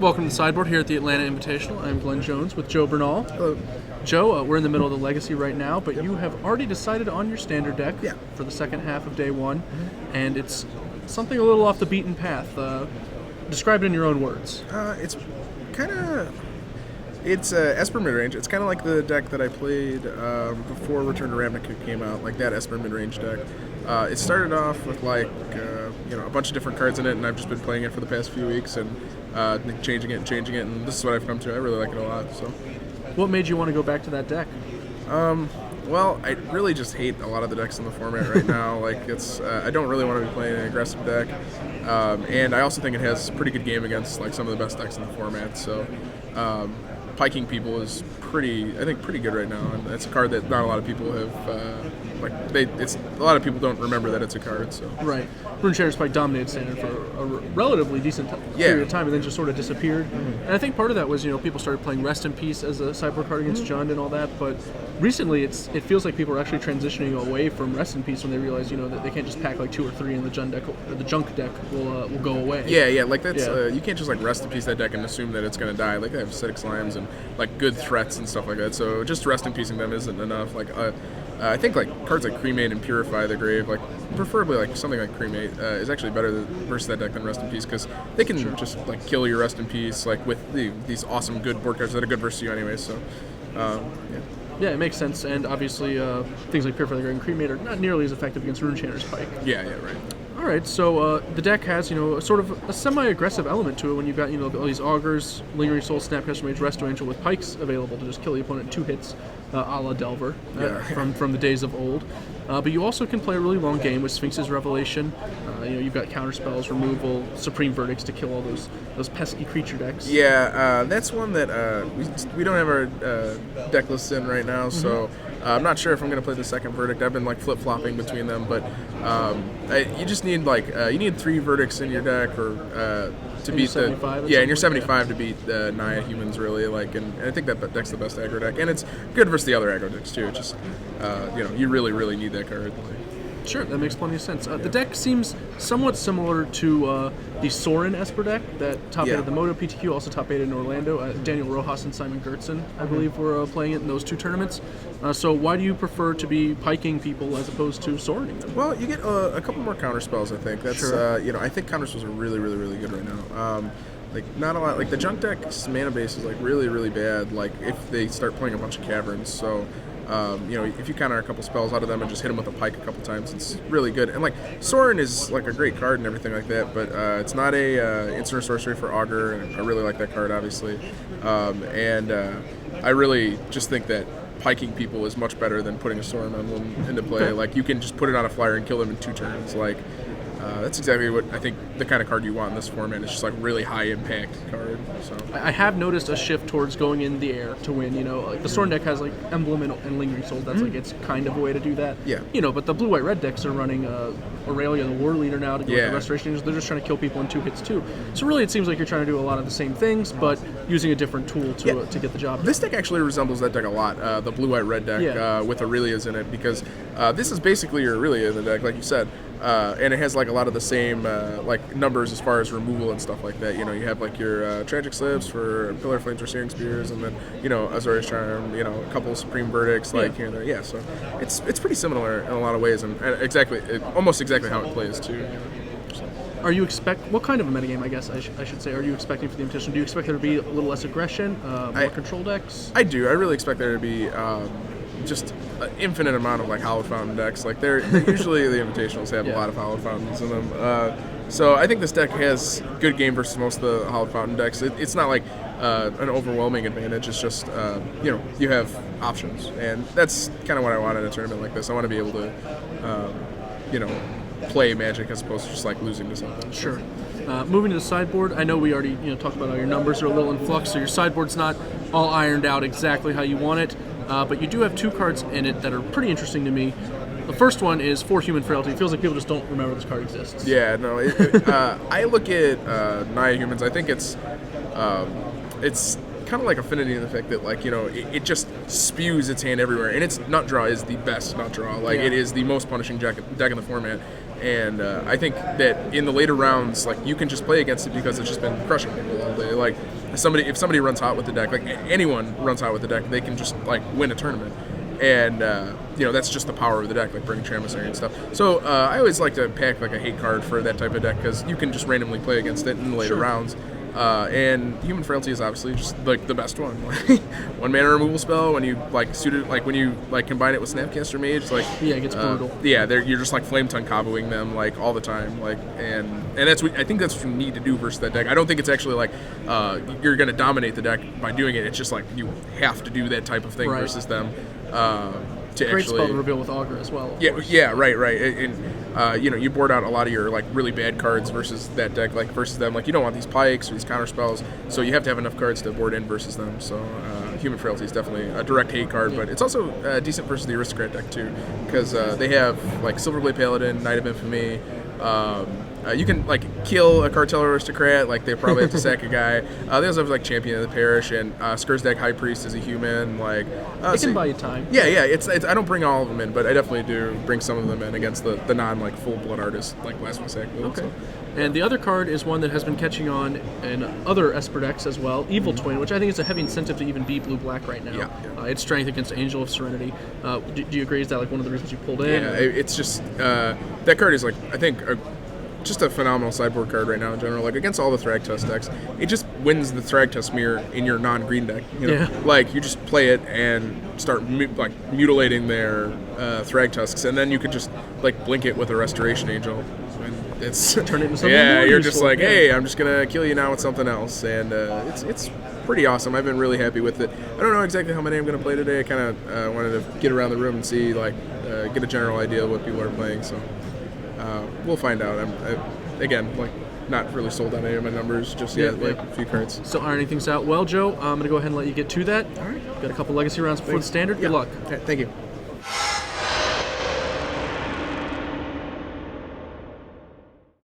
Welcome to the Sideboard here at the Atlanta Invitational. I'm Glenn Jones with Joe Bernal. Hello. Joe, we're in the middle of the Legacy right now, but you have already decided on your standard deck for the second half of day one, and it's something a little off the beaten path. Describe it in your own words. It's Esper midrange. It's kind of like the deck that I played before Return to Ravnica came out, like that Esper midrange deck. It started off with a bunch of different cards in it, and I've just been playing it for the past few weeks and changing it, and this is what I've come to. I really like it a lot. So, what made you want to go back to that deck? Well, I really just hate a lot of the decks in the format right now. I don't really want to be playing an aggressive deck, and I also think it has pretty good game against some of the best decks in the format. So, piking people is pretty good right now, and it's a card that not a lot of people have. A lot of people don't remember that it's a card. So right, Runeshatter's Pike dominated standard for a relatively decent period of time, and then just sort of disappeared. And I think part of that was people started playing Rest in Peace as a sideboard card against Jund and all that, but recently it feels like people are actually transitioning away from Rest in Peace when they realize that they can't just pack 2 or 3 in the Jund deck, or the Junk deck will go away. You can't just Rest in Peace that deck and assume that it's going to die. They have acidic slimes and good threats and stuff like that. So just Rest in Peacing them isn't enough. I think cards like Cremate and Purify the Grave, preferably something like Cremate, is actually better versus that deck than Rest in Peace, because they can just kill your Rest in Peace with these awesome good board cards that are good versus you anyway. So yeah, it makes sense, and obviously things like Purify the Grave and Cremate are not nearly as effective against Runeshatter's Pike. Yeah, right. All right, so the deck has, sort of a semi-aggressive element to it when you've got, all these Augurs, Lingering Soul, Snapcaster Mage, Resto Angel with Pikes available to just kill the opponent in 2 hits, a la Delver, from the days of old. But you also can play a really long game with Sphinx's Revelation. You've got counterspells, removal, Supreme Verdicts to kill all those pesky creature decks. Yeah, that's one that we don't have our deck lists in right now, so I'm not sure if I'm going to play the second Verdict. I've been flip-flopping between them, but you just need you need 3 Verdicts in your deck or to beat the and you're 75 to beat the Naya humans really, and I think that deck's the best aggro deck, and it's good versus the other aggro decks too. It's just you really need that card. Sure, that makes plenty of sense. The deck seems somewhat similar to the Sorin Esper deck that top-aided the Moto PTQ, also top-aided in Orlando. Daniel Rojas and Simon Gertzen, I believe, were playing it in those 2 tournaments. So why do you prefer to be piking people as opposed to Sorining them? Well, you get a couple more counterspells, I think. That's sure. I think counterspells are really, really, really good right now. Not a lot. The Junk deck's mana base is really, really bad. If they start playing a bunch of Caverns, so. If you counter a couple spells out of them and just hit them with a pike a couple times, it's really good. And Sorin is a great card and everything like that, but it's not a instant sorcery for Augur, and I really like that card, obviously. I really just think that piking people is much better than putting a Sorin emblem into play. You can just put it on a flyer and kill them in 2 turns. That's exactly what I think the kind of card you want in this format. It's just really high impact card. So I have noticed a shift towards going in the air to win. The Sorin deck has Emblem and Lingering Souls. That's it's kind of a way to do that. Yeah. But the blue-white red decks are running Aurelia, the War Leader now to do the Restoration Angels. They're just trying to kill people in 2 hits too. So really, it seems like you're trying to do a lot of the same things, but using a different tool to get the job done. This deck actually resembles that deck a lot. The blue-white red deck with Aurelias in it, because this is basically your Aurelia in the deck, like you said. And it has a lot of the same numbers as far as removal and stuff like that. You have your Tragic Slips for Pillar Flames or Searing Spears, and then Azorius Charm, a couple of Supreme Verdicts here and there. Yeah, so it's pretty similar in a lot of ways, and almost exactly how it plays too. So. Are you what kind of a metagame, I guess I should say, are you expecting for the Invitational? Do you expect there to be a little less aggression, more control decks? I do. I really expect there to be just an infinite amount of Hallowed Fountain decks. They're usually the Invitationals have a lot of Hallowed Fountains in them. So I think this deck has good game versus most of the Hallowed Fountain decks. It's not an overwhelming advantage. It's just you have options, and that's kind of what I want in a tournament like this. I want to be able to play Magic as opposed to just losing to something. Sure. Moving to the sideboard, I know we already talked about how your numbers are a little in flux, so your sideboard's not all ironed out exactly how you want it. But you do have 2 cards in it that are pretty interesting to me. The first one is 4 Human Frailty. It feels like people just don't remember this card exists. Yeah, no. I look at Naya humans. I think it's kind of like Affinity in the fact that it just spews its hand everywhere, and its nut draw is the best nut draw. It is the most punishing deck in the format. And I think that in the later rounds, like you can just play against it because it's just been crushing people all day. Like if somebody runs hot with the deck, like anyone runs hot with the deck, they can just like win a tournament. And that's just the power of the deck, like Burning Emissary and stuff. So I always like to pack like a hate card for that type of deck because you can just randomly play against it in the later rounds. And Human Frailty is obviously just like the best one. One mana removal spell when you like suit it, like when you like combine it with Snapcaster Mage, like it gets brutal. You're just like flame tongue comboing them like all the time, like and that's what I think that's what you need to do versus that deck. I don't think it's actually like you're gonna dominate the deck by doing it. It's just like you have to do that type of thing versus them. To Great actually, spell to reveal with Augur as well. Right. And you board out a lot of your like really bad cards versus that deck, like versus them. Like you don't want these pikes or these counter spells, so you have to have enough cards to board in versus them. So Human Frailty is definitely a direct hate card, but it's also decent versus the Aristocrat deck too, because they have like Silverblade Paladin, Knight of Infamy. You can like kill a Cartel Aristocrat, like they probably have to sack a guy. They also have like Champion of the Parish and Skursdag High Priest is a human. Like it can buy you time. Yeah. It's I don't bring all of them in, but I definitely do bring some of them in against the non like full blood artists like Last One Sack build. Okay. So. And the other card is one that has been catching on in other Esper decks as well, Evil Twin, which I think is a heavy incentive to even be blue-black right now. Yeah. Its strength against Angel of Serenity. Do you agree? Is that like one of the reasons you pulled in? Yeah, it's just that card is like I think just a phenomenal sideboard card right now in general. Like against all the Thragtusk decks, it just wins the Thragtusk mirror in your non-green deck. Like you just play it and start mutilating their Thragtusks, and then you could just like blink it with a Restoration Angel. It's turn it into something you're useful. just like, hey, I'm just gonna kill you now with something else, and it's pretty awesome. I've been really happy with it. I don't know exactly how many I'm gonna play today. I kind of wanted to get around the room and see get a general idea of what people are playing. So we'll find out. Again, not really sold on any of my numbers just yet. A few cards. So ironing things out. Well, Joe, I'm gonna go ahead and let you get to that. All right. Got a couple legacy rounds before the standard. Good luck. Okay, thank you.